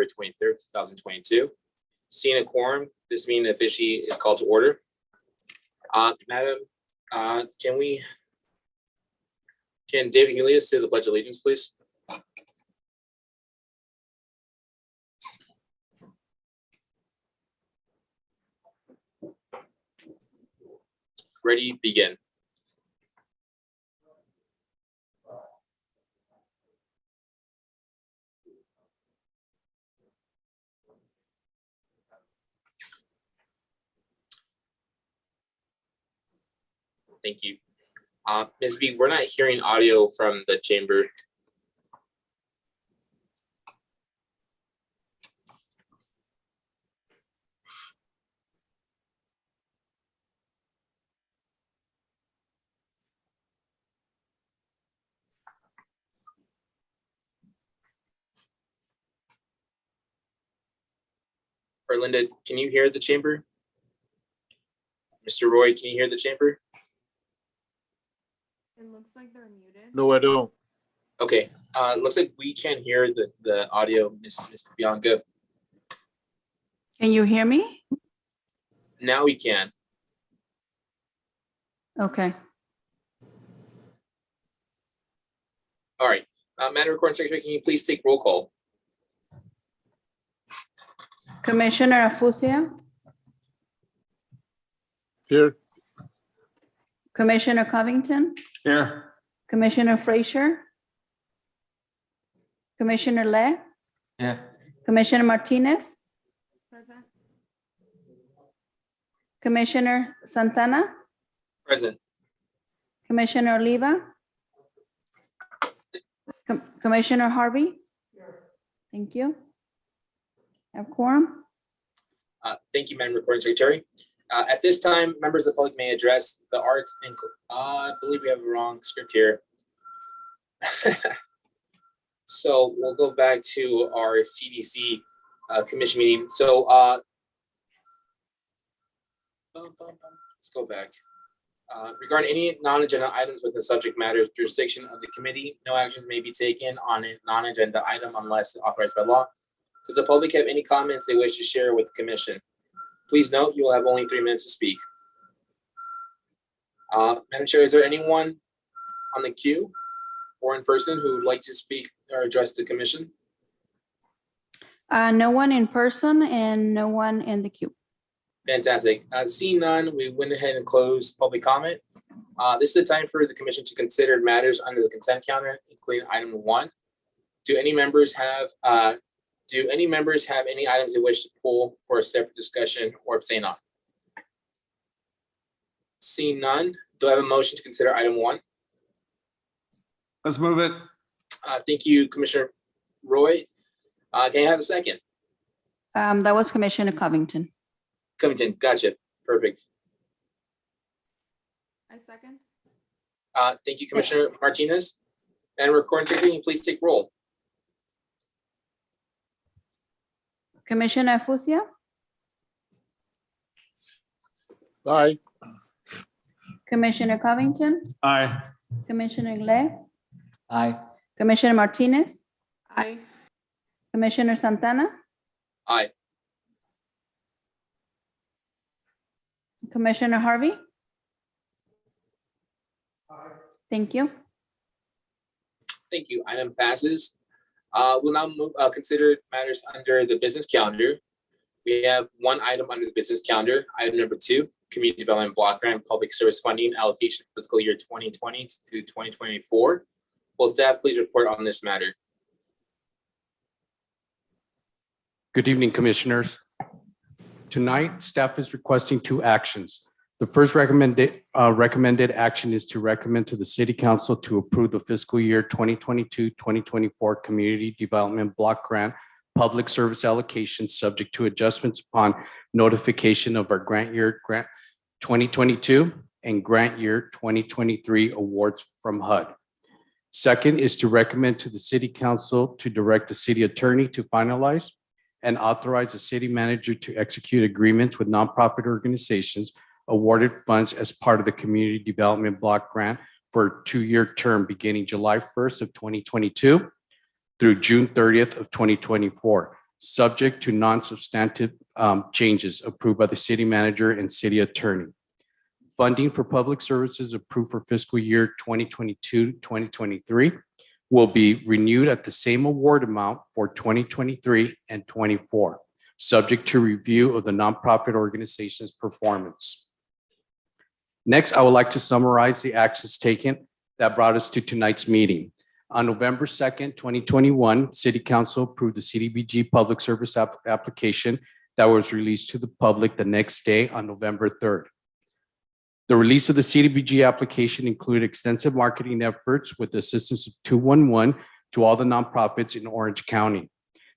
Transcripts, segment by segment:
February 23rd, 2022. Seeing a quorum, this meeting officially is called to order. Madam, can David lead us to the Pledge of Allegiance, please? Ready, begin. Thank you. Ms. B, we're not hearing audio from the chamber. Erlinda, can you hear the chamber? Mr. Roy, can you hear the chamber? It looks like they're muted. No, I don't. Okay, looks like we can't hear the audio, Ms. Bianca. Can you hear me? Now we can. Okay. All right, Madam Recording Secretary, can you please take roll call? Commissioner Afusia, Here. Commissioner Covington, Here. Commissioner Frazier, Commissioner Le, Yeah. Commissioner Martinez, Present. Commissioner Santana, Present. Commissioner Oliva, Commissioner Harvey. Thank you. Have quorum. Thank you, Madam Recording Secretary. At this time, members of the public may address the arts and, I believe we have a wrong script here. So we'll go back to our CDC commission meeting. So let's go back. Regarding any non-agenda items with the subject matter jurisdiction of the committee, no action may be taken on a non-agenda item unless authorized by law. Does the public have any comments they wish to share with the commission? Please note you will have only 3 minutes to speak. Madam Chair, is there anyone on the queue or in person who would like to speak or address the commission? No one in person and no one in the queue. Fantastic. Seeing none, we went ahead and closed public comment. This is the time for the commission to consider matters under the consent calendar, including item 1. Do any members have any items they wish to pull for a separate discussion or abstain on? Seeing none, do I have a motion to consider item 1? Let's move it. Thank you, Commissioner Roy. Can I have a second? That was Commissioner Covington. Covington, gotcha. Perfect. I second. Thank you, Commissioner Martinez. And Recording Secretary, can you please take roll? Commissioner Afusia, Aye. Commissioner Covington, Aye. Commissioner Le, Aye. Commissioner Martinez, Aye. Commissioner Santana, Aye. Commissioner Harvey. Thank you. Thank you. Item passes. We'll now consider matters under the business calendar. We have 1 item under the business calendar. Item number 2, Community Development Block Grant Public Service Funding Allocation Fiscal Year 2020 to 2024. Will staff please report on this matter? Good evening, Commissioners. Tonight, staff is requesting 2 actions. The first recommended action is to recommend to the City Council to approve the fiscal year 2022-2024 Community Development Block Grant Public Service Allocation subject to adjustments upon notification of our grant year 2022 and grant year 2023 awards from HUD. Second is to recommend to the City Council to direct the City Attorney to finalize and authorize the City Manager to execute agreements with nonprofit organizations awarded funds as part of the Community Development Block Grant for a 2-year term beginning July 1st of 2022 through June 30th of 2024, subject to non-substantive changes approved by the city manager and city attorney. Funding for public services approved for fiscal year 2022-2023 will be renewed at the same award amount for 2023 and 24, subject to review of the nonprofit organization's performance. Next, I would like to summarize the actions taken that brought us to tonight's meeting. On November 2nd, 2021, City Council approved the CDBG public service application that was released to the public the next day on November 3rd. The release of the CDBG application included extensive marketing efforts with the assistance of 211 to all the nonprofits in Orange County.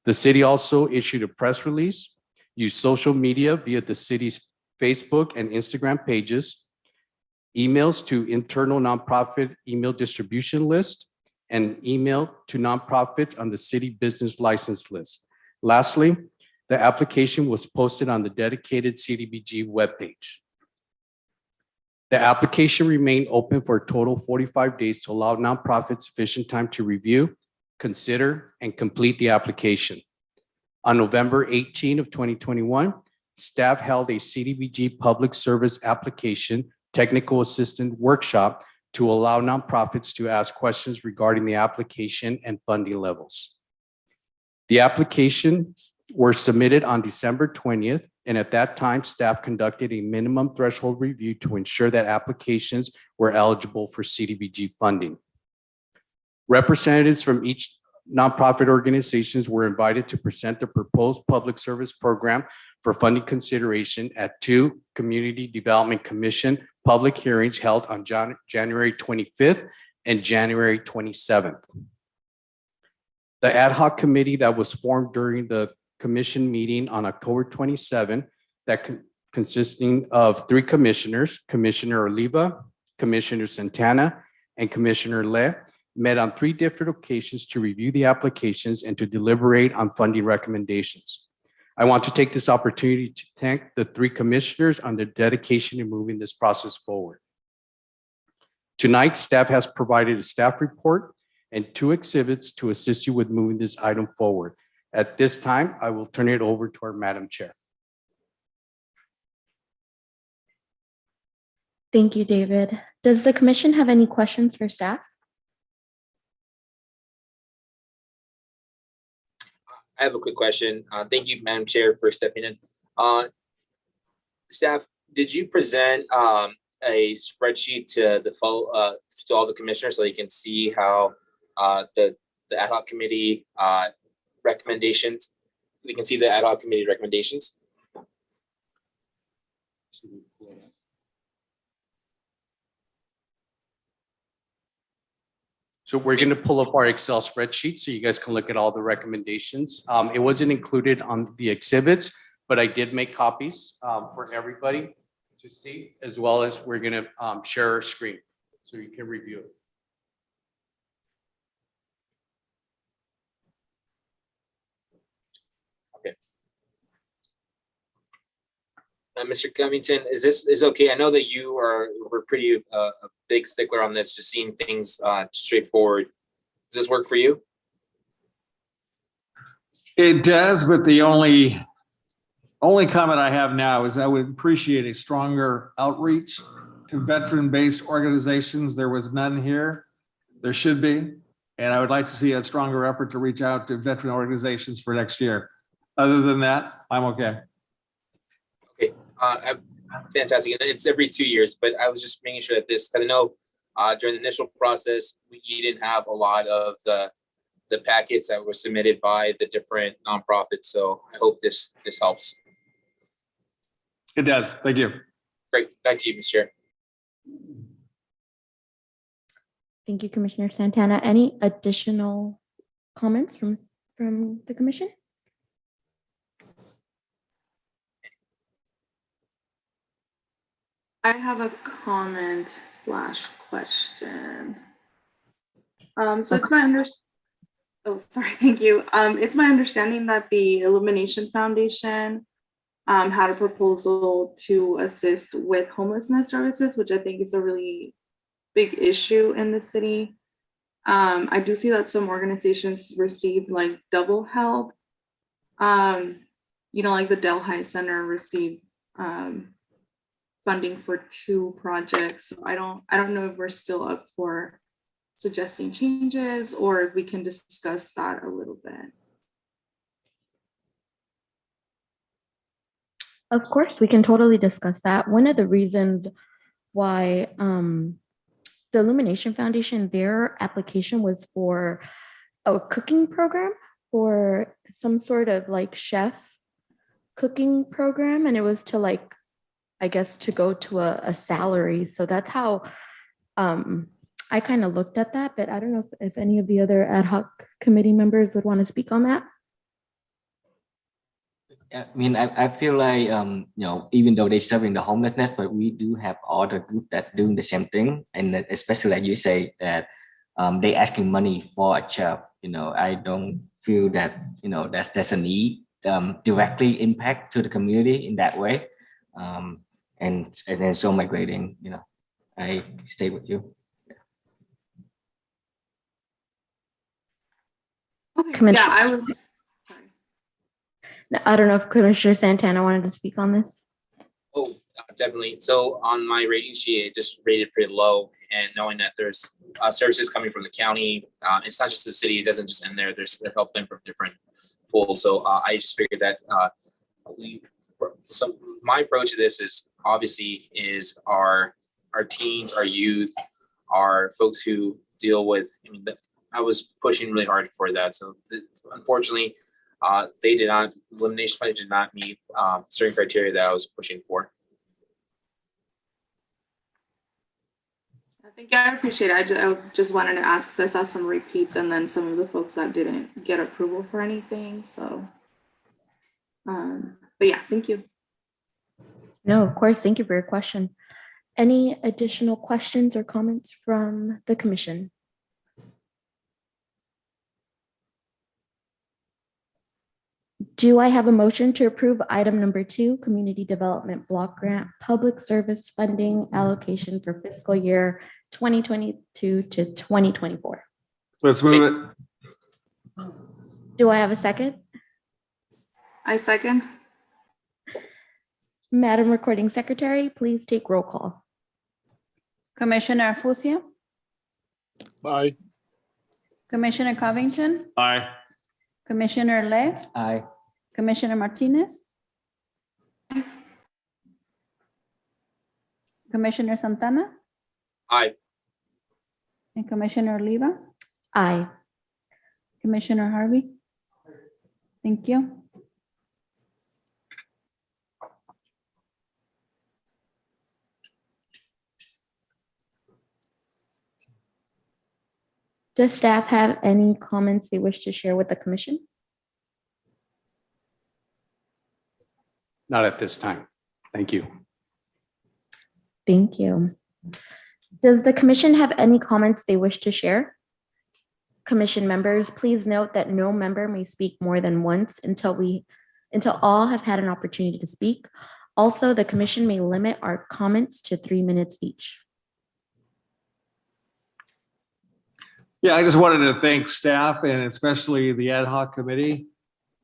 The city also issued a press release, used social media via the city's Facebook and Instagram pages, emails to internal nonprofit email distribution list, and email to nonprofits on the city business license list. Lastly, the application was posted on the dedicated CDBG webpage. The application remained open for a total of 45 days to allow nonprofits sufficient time to review, consider, and complete the application. On November 18 of 2021, staff held a CDBG public service application technical assistant workshop to allow nonprofits to ask questions regarding the application and funding levels. The applications were submitted on December 20th, and at that time, staff conducted a minimum threshold review to ensure that applications were eligible for CDBG funding. Representatives from each nonprofit organizations were invited to present the proposed public service program for funding consideration at 2 Community Development Commission public hearings held on January 25th and January 27th. The ad hoc committee that was formed during the commission meeting on October 27 that consisting of 3 commissioners, Commissioner Oliva, Commissioner Santana, and Commissioner Le, met on 3 different occasions to review the applications and to deliberate on funding recommendations. I want to take this opportunity to thank the 3 commissioners on their dedication in moving this process forward. Tonight, staff has provided a staff report and 2 exhibits to assist you with moving this item forward. At this time, I will turn it over to our Madam Chair. Thank you, David. Does the commission have any questions for staff? I have a quick question. Thank you, Madam Chair, for stepping in. Staff, did you present a spreadsheet to the to all the commissioners so they can see how the ad hoc committee recommendations? We can see the ad hoc committee recommendations. So we're going to pull up our Excel spreadsheet so you guys can look at all the recommendations. It wasn't included on the exhibits, but I did make copies for everybody to see, as well as we're going to share our screen so you can review it. Okay. Mr. Covington, is okay? I know that we're pretty a big stickler on this, just seeing things straightforward. Does this work for you? It does, but the only comment I have now is I would appreciate a stronger outreach to veteran-based organizations. There was none here. There should be. And I would like to see a stronger effort to reach out to veteran organizations for next year. Other than that, I'm okay. Okay, fantastic. And it's every 2 years, but I was just making sure that this, I know during the initial process, you didn't have a lot of the packets that were submitted by the different nonprofits. So I hope this helps. It does. Thank you. Great. Back to you, Mr. Chair. Thank you, Commissioner Santana. Any additional comments from the commission? I have a comment / question. So it's my thank you. It's my understanding that the Illumination Foundation had a proposal to assist with homelessness services, which I think is a really big issue in the city. I do see that some organizations received like double help. Like the Delhi Center received funding for 2 projects. So I don't know if we're still up for suggesting changes or if we can discuss that a little bit. Of course, we can totally discuss that. One of the reasons why the Illumination Foundation, their application was for a cooking program, for some sort of like chef cooking program, and it was to like, I guess, to go to a salary. So that's how I kind of looked at that, but I don't know if any of the other ad hoc committee members would want to speak on that. I mean, I feel like, even though they serving the homelessness, but we do have other group that doing the same thing. And that especially like you say that they asking money for a chef, I don't feel that, there's a need directly impact to the community in that way. And then so migrating, I stay with you. Okay. Commissioner- Yeah, I was. Sorry. I don't know if Commissioner Santana wanted to speak on this. Oh, definitely. So on my rating sheet, it just rated pretty low. And knowing that there's services coming from the county, it's not just the city. It doesn't just end there. They're helping from different pools. So I just figured that so my approach to this is obviously is our teens, our youth, our folks who deal with. I was pushing really hard for that. So unfortunately, they did not. Elimination Plan did not meet certain criteria that I was pushing for. I think I appreciate it. I just wanted to ask because I saw some repeats and then some of the folks that didn't get approval for anything. So, but yeah, thank you. No, of course. Thank you for your question. Any additional questions or comments from the commission? Do I have a motion to approve item number 2, Community Development Block Grant Public Service Funding Allocation for fiscal year 2022 to 2024? Let's move it. Do I have a second? I second. Madam Recording Secretary, please take roll call. Commissioner Fusia, Aye. Commissioner Covington, Aye. Commissioner Le, Aye. Commissioner Martinez, Commissioner Santana, Aye. and Commissioner Oliva, Aye. Commissioner Harvey. Thank you. Does staff have any comments they wish to share with the commission? Not at this time. Thank you. Thank you. Does the commission have any comments they wish to share? Commission members, please note that no member may speak more than once until all have had an opportunity to speak. Also, the commission may limit our comments to 3 minutes each. Yeah, I just wanted to thank staff and especially the ad hoc committee.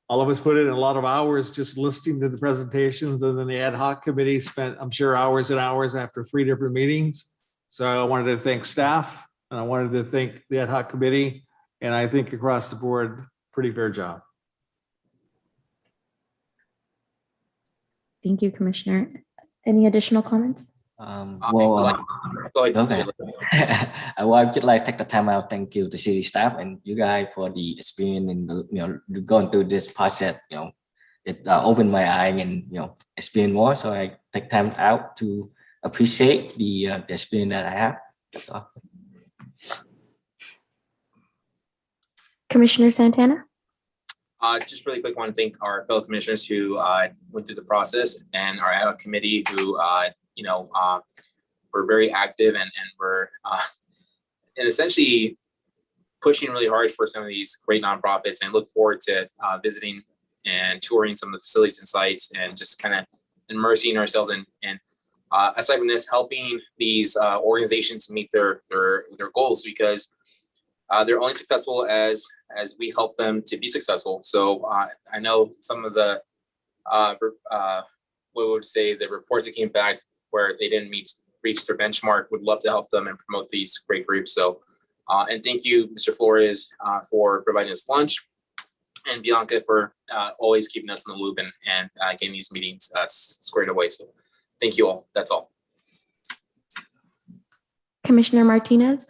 All of us put in a lot of hours just listening to the presentations, and then the ad hoc committee spent, I'm sure, hours and hours after 3 different meetings. So I wanted to thank staff and I wanted to thank the ad hoc committee, and I think across the board, pretty fair job. Thank you, Commissioner. Any additional comments? Well, Go ahead. okay. Well, I would just like to take the time out. Thank you to city staff and you guys for the experience in going through this process. It opened my eye and experience more. So I take time out to appreciate the experience that I have. That's all. Commissioner Santana? Just really quick, want to thank our fellow commissioners who went through the process, and our ad hoc committee who were very active and were and essentially pushing really hard for some of these great nonprofits, and look forward to visiting and touring some of the facilities and sites and just kind of immersing ourselves in, and aside from this, helping these organizations meet their goals, because they're only successful as we help them to be successful. So I know some of the what would say the reports that came back where they didn't reach their benchmark. Would love to help them and promote these great groups. So and thank you, Mr. Flores, for providing us lunch, and Bianca for always keeping us in the loop and getting these meetings squared away. So thank you all. That's all. Commissioner Martinez?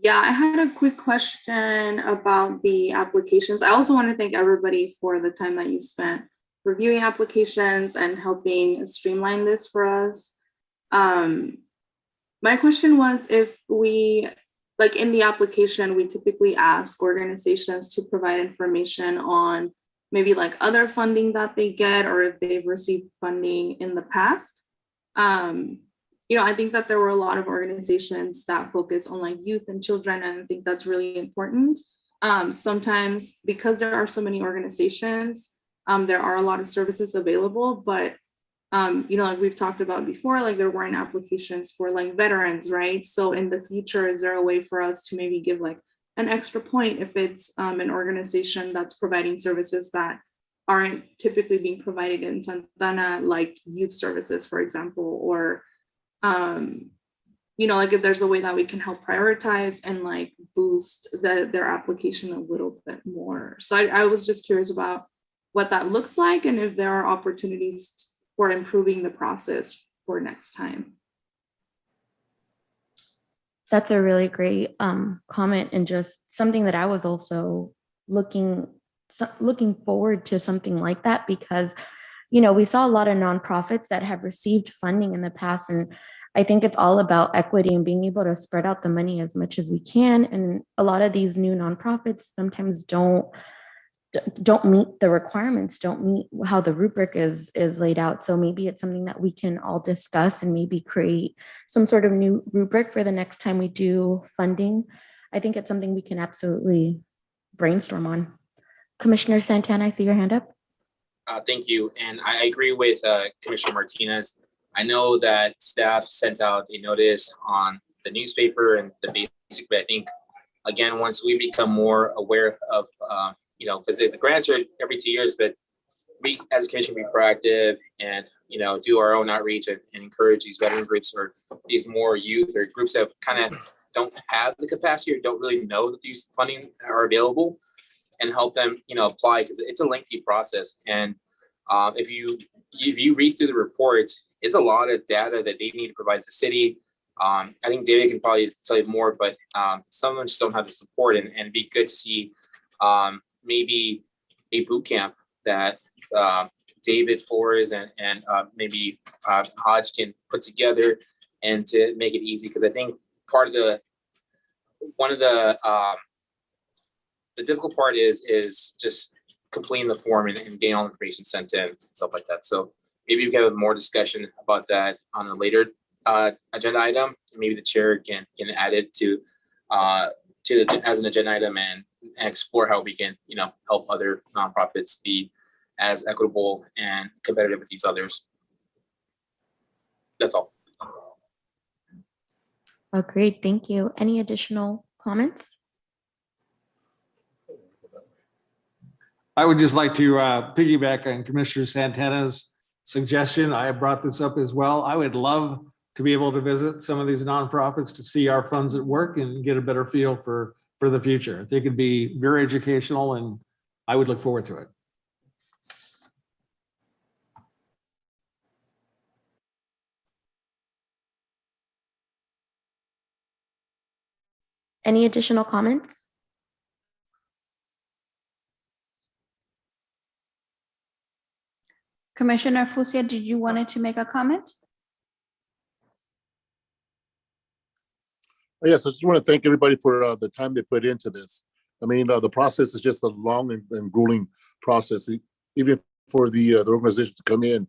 Yeah, I had a quick question about the applications. I also want to thank everybody for the time that you spent reviewing applications and helping streamline this for us. My question was, if we, like in the application, we typically ask organizations to provide information on maybe like other funding that they get, or if they've received funding in the past. You know, I think that there were a lot of organizations that focus on like youth and children, and I think that's really important. Sometimes because there are so many organizations, there are a lot of services available, but you know, like we've talked about before, like there weren't applications for like veterans, right? So in the future, is there a way for us to maybe give like an extra point if it's an organization that's providing services that aren't typically being provided in Santa Ana, like youth services, for example, or you know, like if there's a way that we can help prioritize and like boost their application a little bit more. So I was just curious about what that looks like and if there are opportunities for improving the process for next time. That's a really great comment, and just something that I was also looking forward to something like that, because, you know, we saw a lot of nonprofits that have received funding in the past, and I think it's all about equity and being able to spread out the money as much as we can. And a lot of these new nonprofits sometimes don't meet the requirements, don't meet how the rubric is laid out. So maybe it's something that we can all discuss and maybe create some sort of new rubric for the next time we do funding. I think it's something we can absolutely brainstorm on. Commissioner Santana, I see your hand up. Thank you. And I agree with Commissioner Martinez. I know that staff sent out a notice on the newspaper and the basic, but I think, again, once we become more aware of, you know, because the grants are every 2 years, but we as a commission be proactive and, you know, do our own outreach and encourage these veteran groups or these more youth or groups that kind of don't have the capacity or don't really know that these funding are available, and help them, you know, apply, because it's a lengthy process. And if you read through the reports, it's a lot of data that they need to provide the city. I think David can probably tell you more, but some of them just don't have the support, and it'd be good to see maybe a boot camp that David Flores and maybe Hodge can put together, and to make it easy, because I think one of the difficult part is just completing the form and getting all the information sent in and stuff like that. So maybe we can have more discussion about that on a later agenda item. Maybe the chair can add it to as an agenda item and explore how we can, you know, help other nonprofits be as equitable and competitive with these others. That's all. Oh, great. Thank you. Any additional comments? I would just like to piggyback on Commissioner Santana's suggestion. I have brought this up as well. I would love to be able to visit some of these nonprofits to see our funds at work and get a better feel for the future. I think it'd be very educational, and I would look forward to it. Any additional comments? Commissioner Fusia, did you wanted to make a comment? Yes, I just want to thank everybody for the time they put into this. I mean, the process is just a long and grueling process, even for the organization to come in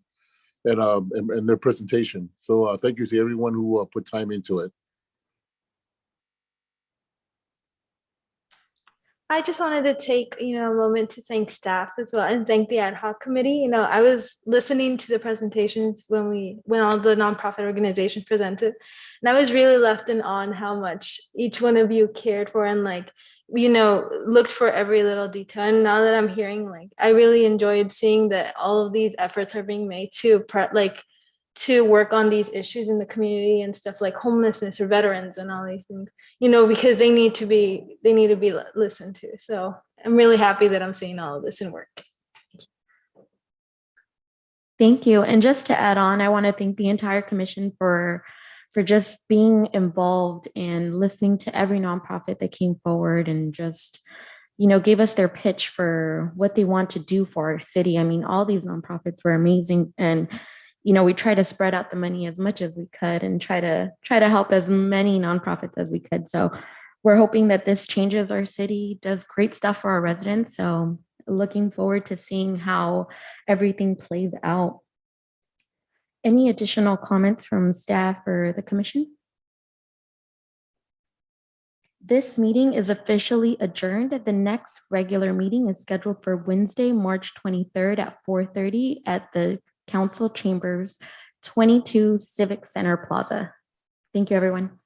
and their presentation. So thank you to everyone who put time into it. I just wanted to take, a moment to thank staff as well and thank the ad hoc committee. I was listening to the presentations when all the nonprofit organizations presented, and I was really left in awe on how much each one of you cared for and looked for every little detail. And now that I'm hearing, I really enjoyed seeing that all of these efforts are being made to work on these issues in the community and stuff like homelessness or veterans and all these things, because they need to be listened to. So I'm really happy that I'm seeing all of this in work. Thank you. And just to add on, I want to thank the entire commission for just being involved and listening to every nonprofit that came forward and just, gave us their pitch for what they want to do for our city. I mean, all these nonprofits were amazing. And we try to spread out the money as much as we could and try to help as many nonprofits as we could. So we're hoping that this changes our city, does great stuff for our residents. So looking forward to seeing how everything plays out. Any additional comments from staff or the commission? This meeting is officially adjourned. The next regular meeting is scheduled for Wednesday, March 23rd at 4:30 at the Council Chambers, 22 Civic Center Plaza. Thank you, everyone.